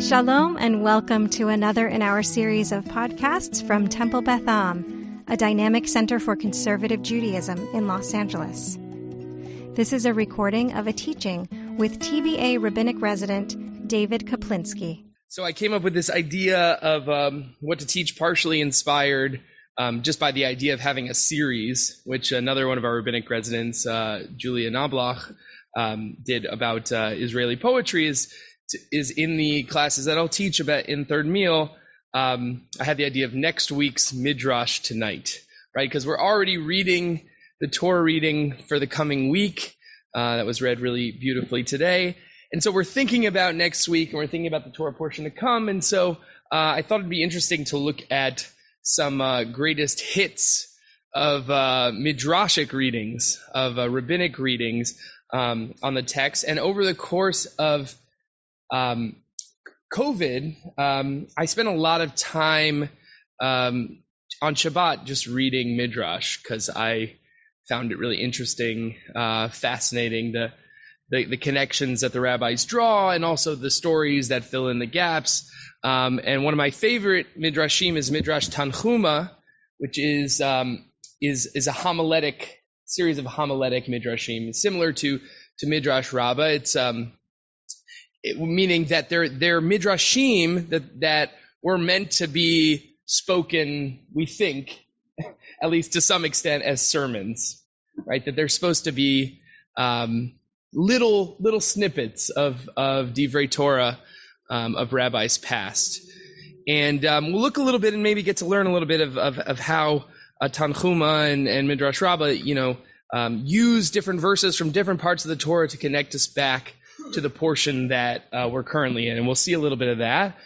Shalom and welcome to another in our series of podcasts from Temple Beth, a dynamic center for conservative Judaism in Los Angeles. This is a recording of a teaching with TBA Rabbinic resident David Kaplinsky. So I came up with this idea of what to teach, partially inspired just by the idea of having a series, which another one of our Rabbinic residents, Julia Knoblauch, did about Israeli poetry is in the classes that I'll teach about in Third Meal. I had the idea of next week's Midrash tonight, right? Because we're already reading the Torah reading for the coming week. That was read really beautifully today. And so we're thinking about next week, and we're thinking about the Torah portion to come. And so I thought it'd be interesting to look at some greatest hits of Midrashic readings, of Rabbinic readings on the text. And over the course of COVID, I spent a lot of time on Shabbat just reading Midrash because I found it really interesting, fascinating, the connections that the rabbis draw and also the stories that fill in the gaps. And one of my favorite Midrashim is Midrash Tanchuma, which is a homiletic series of homiletic Midrashim, similar to Midrash Rabbah. It's meaning that they're midrashim that were meant to be spoken, we think, at least to some extent, as sermons, right? That they're supposed to be little snippets of Divrei Torah of rabbis past, and we'll look a little bit and maybe get to learn a little bit of how Tanchuma and Midrash Rabbah, use different verses from different parts of the Torah to connect us back to the portion that we're currently in, and we'll see a little bit of that.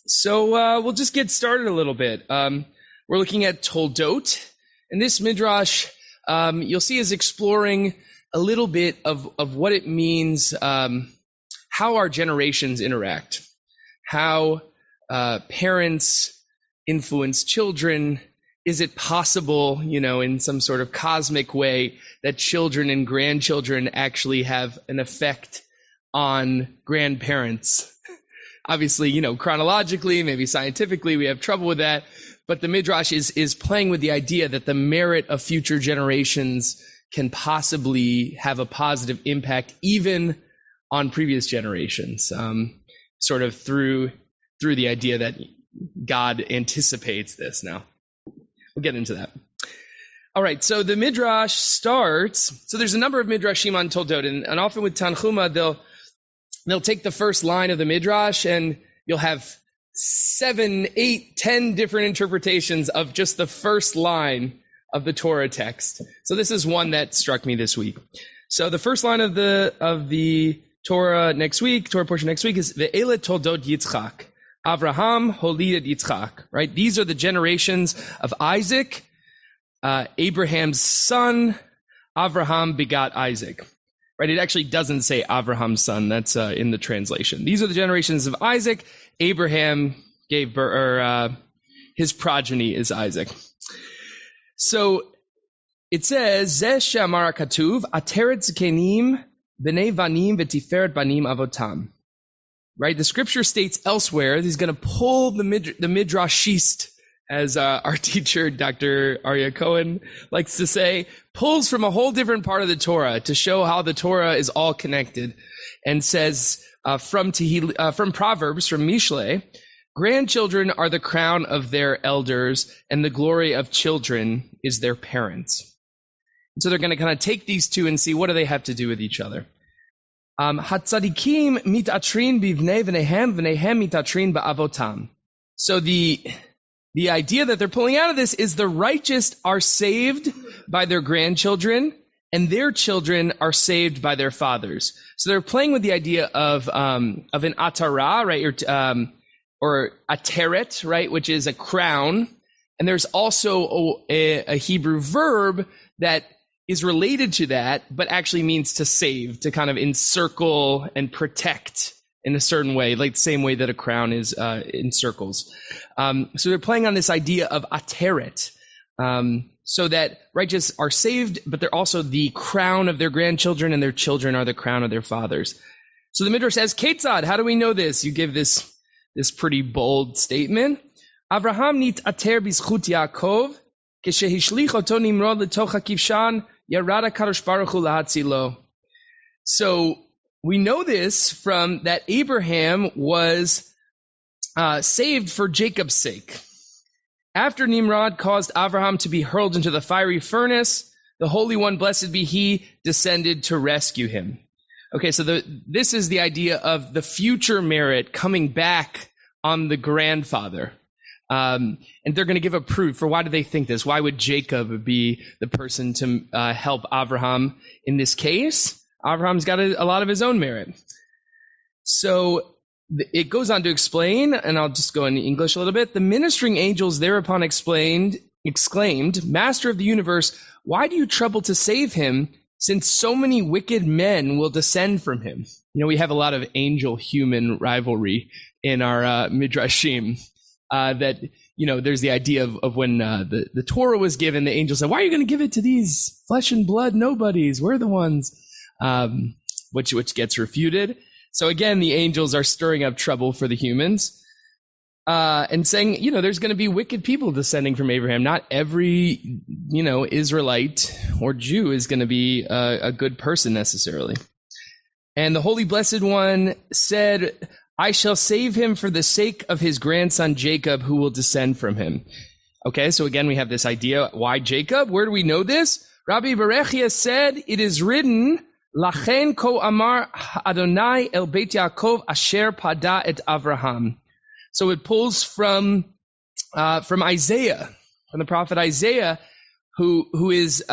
So we'll just get started a little bit. We're looking at Toldot, and this Midrash, you'll see, is exploring a little bit of what it means, how our generations interact, how parents influence children. Is it possible, in some sort of cosmic way, that children and grandchildren actually have an effect on grandparents? Obviously, chronologically, maybe scientifically, we have trouble with that. But the Midrash is playing with the idea that the merit of future generations can possibly have a positive impact even on previous generations, sort of through the idea that God anticipates this now. We'll get into that. All right, so the Midrash starts. So there's a number of Midrashim on Toldot, and often with Tanchuma, they'll take the first line of the Midrash, and you'll have 7, 8, 10 different interpretations of just the first line of the Torah text. So this is one that struck me this week. So the first line of the Torah portion next week is Ve'ele Toldot Yitzchak. Avraham holided Yitzchak, right? These are the generations of Isaac, Abraham's son. Avraham begot Isaac, right? It actually doesn't say Avraham's son. That's in the translation. These are the generations of Isaac. Abraham gave birth, his progeny is Isaac. So it says, Zeh she'amar HaKatuv, Ateret zkenim b'nei vanim v'tiferet banim avotam. Right, the scripture states elsewhere, he's going to pull the midrashist, as our teacher, Dr. Arya Cohen, likes to say, pulls from a whole different part of the Torah to show how the Torah is all connected, and says from Proverbs, from Mishle, grandchildren are the crown of their elders, and the glory of children is their parents. And so they're going to kind of take these two and see what do they have to do with each other. Hatzadikim mitatrin bivnei v'nehem v'nehem mitatrin ba'avotam. So the idea that they're pulling out of this is the righteous are saved by their grandchildren, and their children are saved by their fathers. So they're playing with the idea of an atara, right, or ateret, right, which is a crown. And there's also a Hebrew verb that is related to that, but actually means to save, to kind of encircle and protect in a certain way, like the same way that a crown is encircles. So they're playing on this idea of ateret, so that righteous are saved, but they're also the crown of their grandchildren, and their children are the crown of their fathers. So the Midrash says, Ketzad, how do we know this? You give this pretty bold statement. Avraham nit ater bizchut Yaakov, keshehishlich oto Nimrod letoch hakivshan, yarad HaKadosh Baruch Hu lahatzilo. So we know this from that Abraham was saved for Jacob's sake. After Nimrod caused Avraham to be hurled into the fiery furnace, the Holy One, blessed be He, descended to rescue him. Okay, so this is the idea of the future merit coming back on the grandfather. And they're going to give a proof for why do they think this? Why would Jacob be the person to help Avraham in this case? Avraham's got a lot of his own merit. So it goes on to explain, and I'll just go in English a little bit. The ministering angels thereupon exclaimed, Master of the universe, why do you trouble to save him, since so many wicked men will descend from him? You know, we have a lot of angel-human rivalry in our Midrashim. That, you know, there's the idea of when the Torah was given, the angel said, why are you going to give it to these flesh and blood nobodies? We're the ones, which gets refuted. So again, the angels are stirring up trouble for the humans and saying, you know, there's going to be wicked people descending from Abraham. Not every, you know, Israelite or Jew is going to be a good person necessarily. And the Holy Blessed One said, I shall save him for the sake of his grandson Jacob, who will descend from him. Okay, so again, we have this idea. Why Jacob? Where do we know this? Rabbi Berechia said, it is written, Lachen ko amar Adonai el Beit Yaakov asher pada et Avraham. So it pulls from Isaiah, from the prophet Isaiah, who is,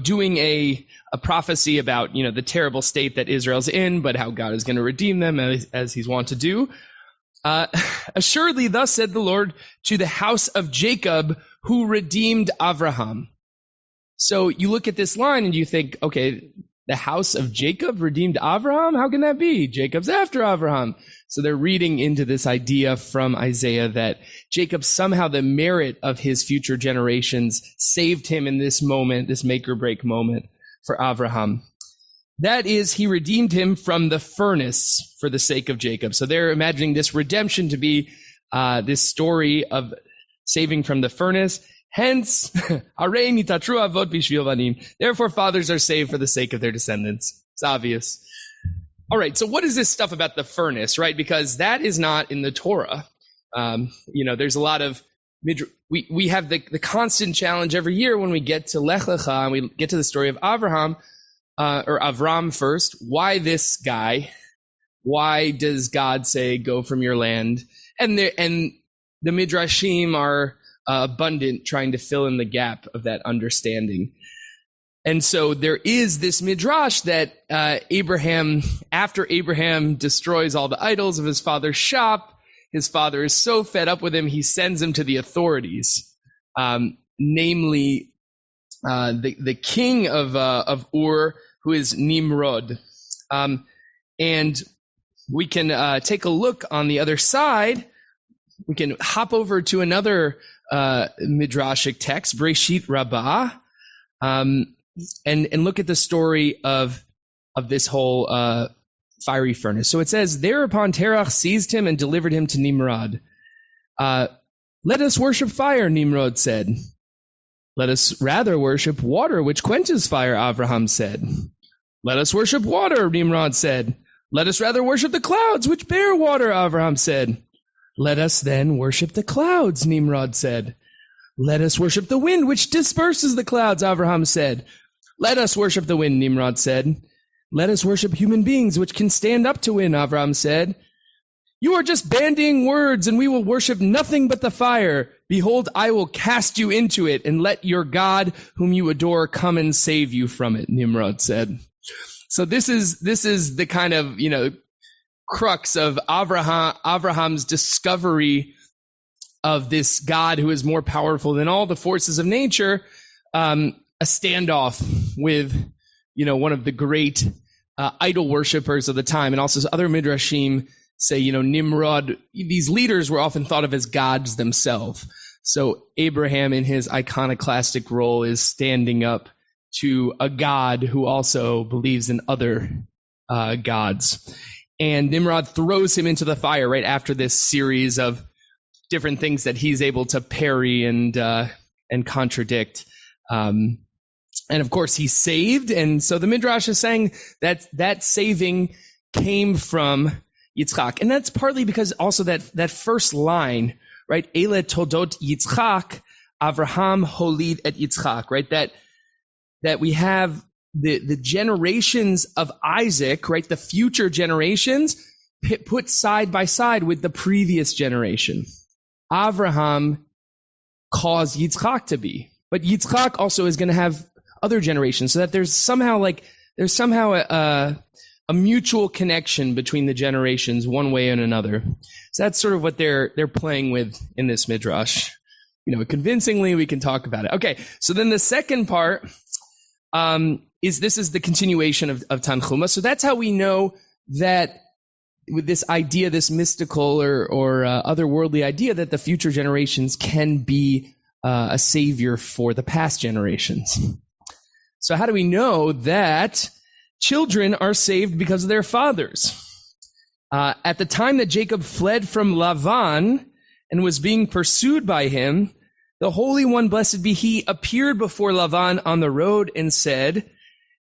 doing a prophecy about, you know, the terrible state that Israel's in, but how God is going to redeem them as he's wont to do. Assuredly, thus said the Lord to the house of Jacob, who redeemed Avraham. So you look at this line and you think, okay, the house of Jacob redeemed Avraham? How can that be? Jacob's after Avraham. So they're reading into this idea from Isaiah that Jacob, somehow the merit of his future generations saved him in this moment, this make or break moment for Avraham. That is, he redeemed him from the furnace for the sake of Jacob. So they're imagining this redemption to be this story of saving from the furnace. Hence, therefore fathers are saved for the sake of their descendants. It's obvious. All right, so what is this stuff about the furnace, right? Because that is not in the Torah. There's a lot of we have the constant challenge every year when we get to Lech Lecha and we get to the story of Avraham, or Avram first. Why this guy? Why does God say, go from your land? And the Midrashim are abundant trying to fill in the gap of that understanding. And so there is this Midrash that Abraham, after Abraham destroys all the idols of his father's shop, his father is so fed up with him, he sends him to the authorities, namely the king of Ur, who is Nimrod. And we can take a look on the other side. We can hop over to another Midrashic text, Breshit Rabbah, and look at the story of this whole fiery furnace. So it says, thereupon Terach seized him and delivered him to Nimrod. Let us worship fire, Nimrod said. Let us rather worship water, which quenches fire, Avraham said. Let us worship water, Nimrod said. Let us rather worship the clouds, which bear water, Avraham said. Let us then worship the clouds, Nimrod said. Let us worship the wind, which disperses the clouds, Avraham said. Let us worship the wind, Nimrod said. Let us worship human beings, which can stand up to wind, Avraham said. You are just bandying words, and we will worship nothing but the fire. Behold, I will cast you into it, and let your God, whom you adore, come and save you from it, Nimrod said. So this is the kind of, crux of Abraham's discovery of this God who is more powerful than all the forces of nature, a standoff with, one of the great idol worshippers of the time. And also other Midrashim say, Nimrod, these leaders were often thought of as gods themselves. So Abraham in his iconoclastic role is standing up to a God who also believes in other gods. And Nimrod throws him into the fire right after this series of different things that he's able to parry and contradict. And of course, he's saved. And so the Midrash is saying that saving came from Yitzchak. And that's partly because also that first line, right? Ele Toldot Yitzchak, Avraham holid et Yitzchak, right? That we have the generations of Isaac, right? The future generations put side by side with the previous generation. Avraham caused Yitzchak to be, but Yitzchak also is going to have other generations, so that there's somehow a mutual connection between the generations, one way and another. So that's sort of what they're playing with in this midrash. Convincingly, we can talk about it. Okay, so then the second part is the continuation of Tanchuma. So that's how we know that with this idea, this mystical or otherworldly idea, that the future generations can be a savior for the past generations. So how do we know that children are saved because of their fathers? At the time that Jacob fled from Lavan and was being pursued by him, the Holy One, blessed be He, appeared before Lavan on the road and said,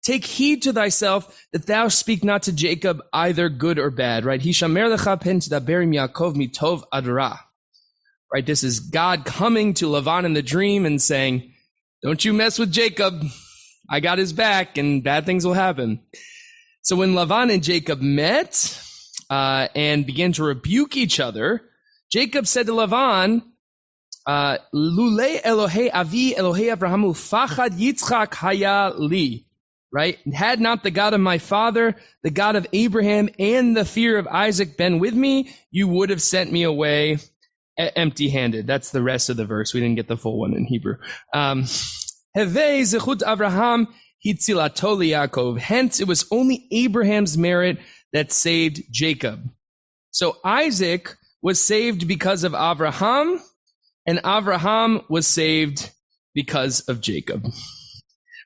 "Take heed to thyself that thou speak not to Jacob either good or bad." Right? Hishamer lecha pen tidaber im Yaakov mitov ad ra. Right? This is God coming to Lavan in the dream and saying, "Don't you mess with Jacob. I got his back, and bad things will happen." So when Lavan and Jacob met and began to rebuke each other, Jacob said to Lavan, "Lulei Elohei avi Elohei Abrahamu fachad Yitzchak haya li." Right? "Had not the God of my father, the God of Abraham, and the fear of Isaac been with me, you would have sent me away empty-handed." That's the rest of the verse. We didn't get the full one in Hebrew. Hevei zechut Avraham hitzilato liYaakov. Hence, it was only Abraham's merit that saved Jacob. So Isaac was saved because of Avraham, and Avraham was saved because of Jacob.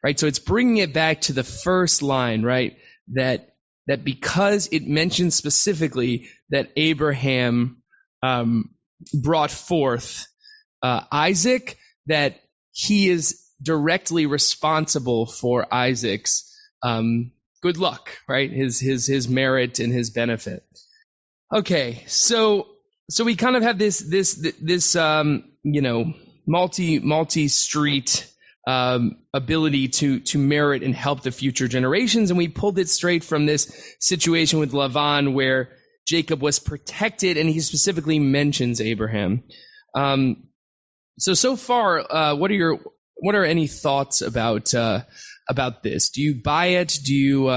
Right? So it's bringing it back to the first line, right? That because it mentions specifically that Abraham brought forth Isaac, that he is directly responsible for Isaac's good luck, right? His merit and his benefit. Okay, so we kind of have this multi-street ability to merit and help the future generations, and we pulled it straight from this situation with Lavan where Jacob was protected, and he specifically mentions Abraham. So far, what are any thoughts about this? Do you buy it? Do you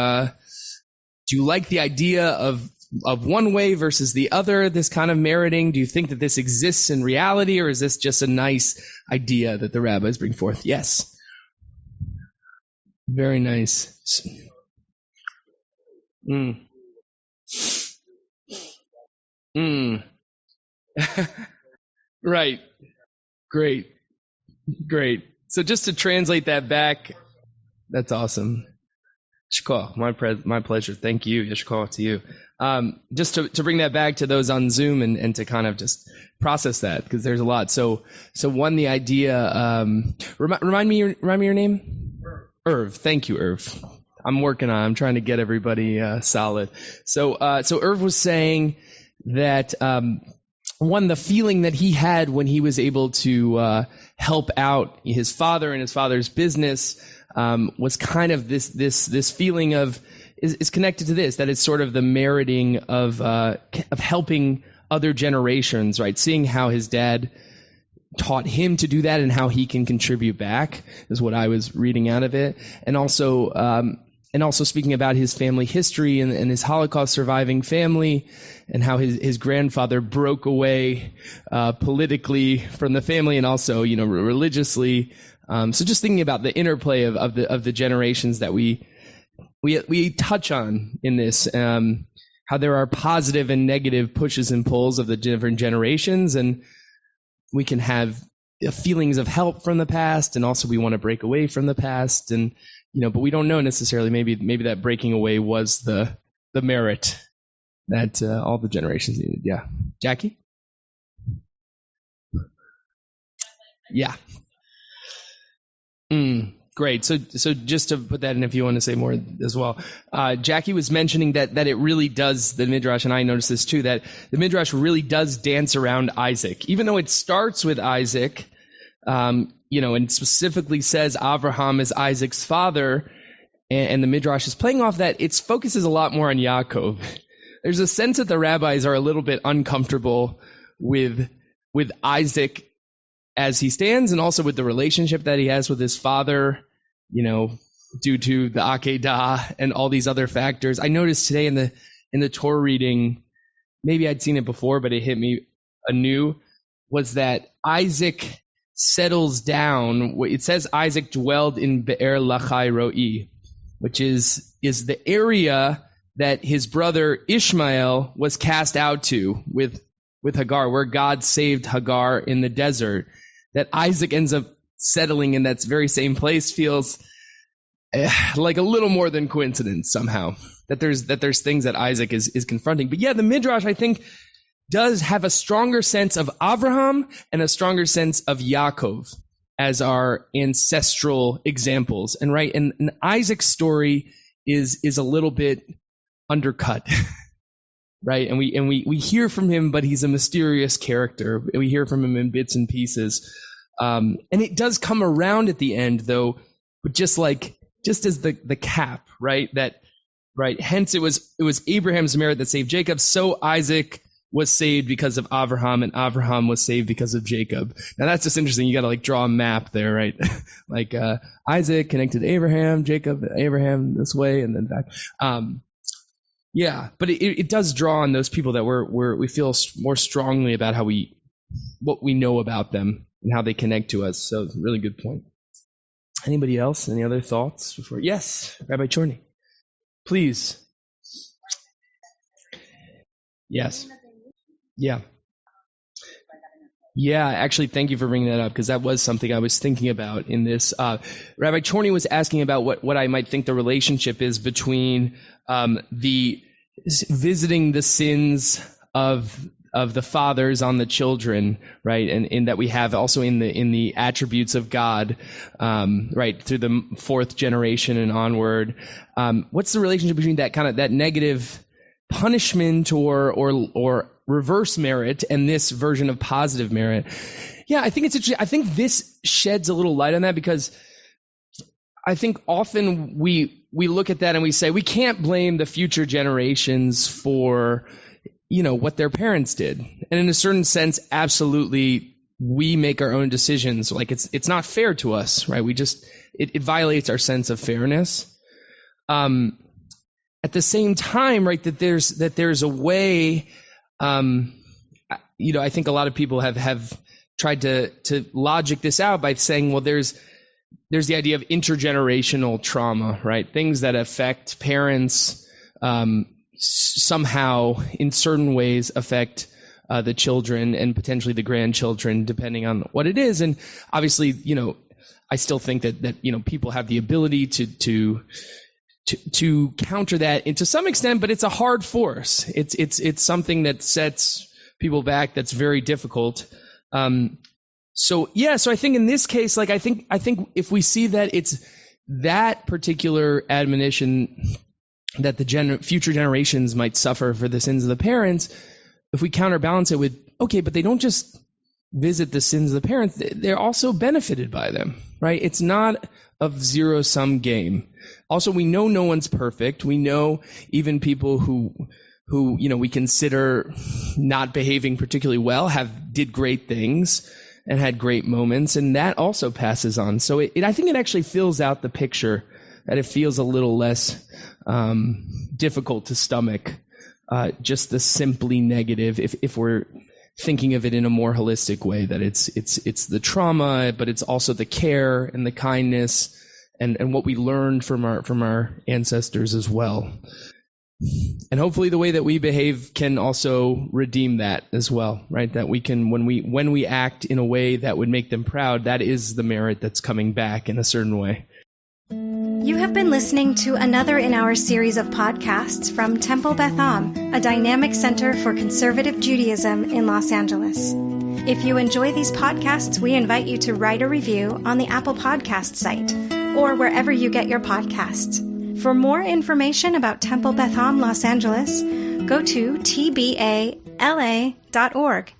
like the idea of one way versus the other, this kind of meriting? Do you think that this exists in reality, or is this just a nice idea that the rabbis bring forth? Yes. Very nice. Right. Great. So just to translate that back, that's awesome. Shkoch, my pleasure. Thank you. Yeshkoch to you. Just to bring that back to those on Zoom and to kind of just process that, because there's a lot. So one, the idea, remind me your name? Irv. Thank you, Irv. I'm trying to get everybody solid. So Irv was saying that one, the feeling that he had when he was able to help out his father and his father's business was kind of this feeling of is connected to this, that it's sort of the meriting of helping other generations, right? Seeing how his dad taught him to do that and how he can contribute back is what I was reading out of it, and also speaking about his family history and his Holocaust surviving family, and how his grandfather broke away politically from the family and also religiously. So just thinking about the interplay of the generations that we touch on in this, how there are positive and negative pushes and pulls of the different generations, and we can have feelings of help from the past, and also we want to break away from the past, and but we don't know necessarily. Maybe that breaking away was the merit that all the generations needed. Yeah. Jackie? Yeah. Great. So just to put that in, if you want to say more as well, Jackie was mentioning that it really does, the Midrash, and I noticed this too, that the Midrash really does dance around Isaac, even though it starts with Isaac, and specifically says Abraham is Isaac's father, and the Midrash is playing off that. It focuses a lot more on Yaakov. There's a sense that the rabbis are a little bit uncomfortable with Isaac as he stands, and also with the relationship that he has with his father, due to the Akedah and all these other factors. I noticed today in the Torah reading, maybe I'd seen it before, but it hit me anew, was that Isaac settles down. It says Isaac dwelled in Be'er Lachai Roi, which is the area that his brother Ishmael was cast out to with Hagar, where God saved Hagar in the desert. That Isaac ends up settling in that very same place feels like a little more than coincidence somehow. That there's things that Isaac is confronting. But yeah, the Midrash, I think, does have a stronger sense of Abraham and a stronger sense of Yaakov as our ancestral examples. And Isaac's story is a little bit undercut. Right? And we hear from him, but he's a mysterious character. We hear from him in bits and pieces. And it does come around at the end, though, but just as the cap, right? Hence it was Abraham's merit that saved Jacob. So Isaac was saved because of Abraham, and Abraham was saved because of Jacob. Now that's just interesting. You got to draw a map there, right? Isaac connected to Abraham, Jacob, Abraham this way, and then back. Yeah, but it does draw on those people that we feel more strongly about what we know about them and how they connect to us. So it's a really good point. Anybody else? Any other thoughts before? Yes, Rabbi Chorny, please. Yes. Yeah. Yeah, actually, thank you for bringing that up, because that was something I was thinking about in this. Rabbi Chorny was asking about what I might think the relationship is between the visiting the sins of the fathers on the children, right, and that we have also in the attributes of God, right, through the fourth generation and onward. What's the relationship between that negative punishment or reverse merit and this version of positive merit? Yeah, I think it's interesting. I think this sheds a little light on that, because I think often we look at that and we say we can't blame the future generations for what their parents did. And in a certain sense, absolutely, we make our own decisions. It's not fair to us, right? It violates our sense of fairness. At the same time, right, that there's a way, I think a lot of people have tried to logic this out by saying, well, there's the idea of intergenerational trauma, right? Things that affect parents, somehow in certain ways affect the children and potentially the grandchildren, depending on what it is. And obviously, I still think that people have the ability to counter that to some extent, but it's a hard force. It's something that sets people back. That's very difficult. So I think in this case, I think if we see that it's that particular admonition that the future generations might suffer for the sins of the parents, if we counterbalance it with, okay, but they don't just visit the sins of the parents, they're also benefited by them, right? It's not a zero-sum game. Also, we know no one's perfect. We know even people who we consider not behaving particularly well did great things and had great moments, and that also passes on. So I think it actually fills out the picture, that it feels a little less difficult to stomach just the simply negative, if we're thinking of it in a more holistic way, that it's the trauma, but it's also the care and the kindness and what we learned from our ancestors as well. And hopefully the way that we behave can also redeem that as well, right? That we can, when we act in a way that would make them proud, that is the merit that's coming back in a certain way. You have been listening to another in our series of podcasts from Temple Beth Am, a dynamic center for conservative Judaism in Los Angeles. If you enjoy these podcasts, we invite you to write a review on the Apple Podcast site or wherever you get your podcasts. For more information about Temple Beth Am Los Angeles, go to tbala.org.